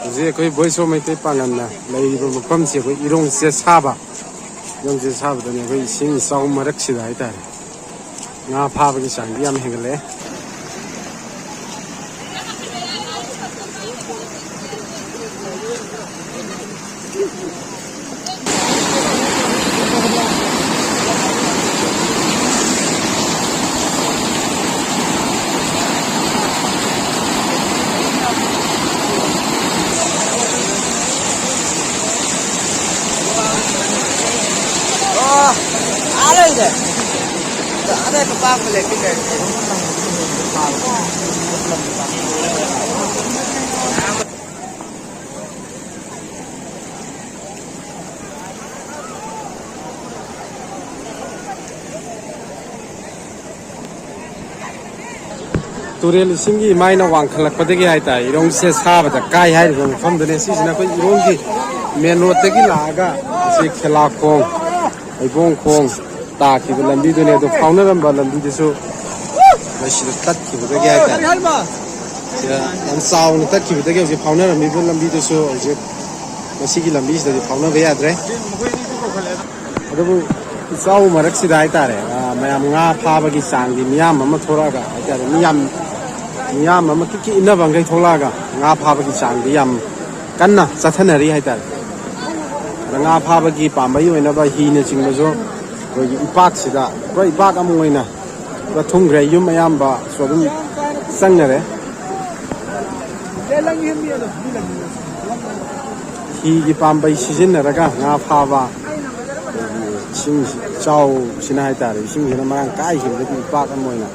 Hꯧꯖꯤꯛ ꯑꯩꯈꯣꯏ voice of Meitei ꯄꯥꯡꯒꯜꯅ ꯂꯩꯔꯤꯕ ꯃꯐꯝꯁꯤ ꯑꯩꯈꯣꯏ ꯏꯔꯣꯡꯁꯦ ꯁꯥꯕ ꯏꯔꯣꯡꯁꯦ ꯁꯥꯕꯗꯅꯤ ꯑꯩꯈꯣꯏ ꯏꯁꯤꯡ ꯏꯆꯥꯎ ꯃꯔꯛꯁꯤꯗ ꯍꯥꯏꯇꯥꯔꯦ ꯉꯥ ꯐꯥꯕꯒꯤ ꯆꯥꯡꯗꯤ ꯌꯥꯝ ꯍꯦꯟꯒꯠꯂꯛꯑꯦ ꯇꯨꯔꯦꯜ ꯏꯁꯤꯡꯒꯤ ꯏꯃꯥꯏꯅ ꯋꯥꯡꯈꯠꯂꯛꯄꯗꯒꯤ ꯍꯥꯏꯇꯥꯔꯦ ꯏꯔꯣꯡꯁꯦ ꯁꯥꯕꯗ ꯀꯥꯏ ꯍꯥꯏꯔꯤꯕ ꯃꯐꯝꯗꯨꯅꯦ ꯁꯤꯁꯤꯅ ꯑꯩꯈꯣꯏ ꯏꯔꯣꯡꯒꯤ ꯃꯦꯟ ꯔꯣꯗꯇꯒꯤ ꯂꯥꯛꯑꯒ ꯑꯁꯤ ꯈꯦꯂꯥꯈꯣꯡ ꯍꯩꯕꯣꯡꯈꯣꯡ ꯇꯥꯈꯤꯕ ꯂꯝꯕꯤꯗꯨꯅꯦ ꯑꯗꯨ ꯐꯥꯎꯅꯔꯝꯕ ꯂꯝꯕꯤꯗꯨꯁꯨ ꯃꯁꯤꯗ ꯇꯠꯈꯤꯕꯗꯒꯤ ꯍꯥꯏꯇꯥꯔꯦ ꯌꯥꯝ ꯆꯥꯎꯅ ꯇꯠꯈꯤꯕꯗꯒꯤ ꯍꯧꯖꯤꯛ ꯐꯥꯎꯅꯔꯝꯃꯤꯕ ꯂꯝꯕꯤꯗꯨꯁꯨ ꯍꯧꯖꯤꯛ ꯃꯁꯤꯒꯤ ꯂꯝꯕꯤꯁꯤꯗꯗꯤ ꯐꯥꯎꯅꯕ ꯌꯥꯗ꯭ꯔꯦ ꯑꯗꯨꯕꯨ ꯏꯆꯥꯎ ꯃꯔꯛꯁꯤꯗ ꯍꯥꯏꯇꯥꯔꯦ ꯃꯌꯥꯝ ꯉꯥ ꯐꯥꯕꯒꯤ ꯆꯥꯡꯗꯤ ꯃꯤꯌꯥꯝ ꯑꯃ ꯊꯣꯛꯂꯛꯑꯒ ꯍꯥꯏꯇꯥꯔꯦ ꯃꯤꯌꯥꯝ ꯑꯃ ꯀꯤꯛ ꯏꯟꯅꯕ ꯃꯈꯩ ꯊꯣꯛꯂꯛꯑꯒ ꯉꯥ ꯐꯥꯕꯒꯤ ꯆꯥꯡꯗꯤ ꯌꯥꯝ ꯀꯟꯅ ꯆꯠꯊꯅꯔꯤ ꯍꯥꯏꯇꯥꯔꯦ ꯑꯗ ꯉꯥ ꯐꯥꯕꯒꯤ ꯄꯥꯝꯕꯩ ꯑꯣꯏꯅꯕ ꯍꯤꯅꯆꯤꯡꯕꯁꯨ ꯑꯩꯈꯣꯏꯒꯤ ꯏꯄꯥꯛꯁꯤꯗ ꯄꯨꯔꯥ ꯏꯄꯥꯛ ꯑꯃ ꯑꯣꯏꯅ ꯊꯨꯡꯈ꯭ꯔꯦ ꯌꯨꯝ ꯑꯌꯥꯝꯕꯁꯨ ꯑꯗꯨꯝ ꯆꯪꯅꯔꯦ ꯍꯤꯒꯤ ꯄꯥꯝꯕꯩ ꯁꯤꯖꯤꯟꯅꯔꯒ ꯉꯥ ꯐꯥꯕ ꯏꯁꯤꯡ ꯏꯆꯥꯎꯁꯤꯅ ꯍꯥꯏꯇꯥꯔꯦ ꯏꯁꯤꯡꯁꯤꯅ ꯃꯔꯥꯡ ꯀꯥꯏꯈꯤꯕꯗꯒꯤ ꯏꯄꯥꯛ ꯑꯃ ꯑꯣꯏꯅ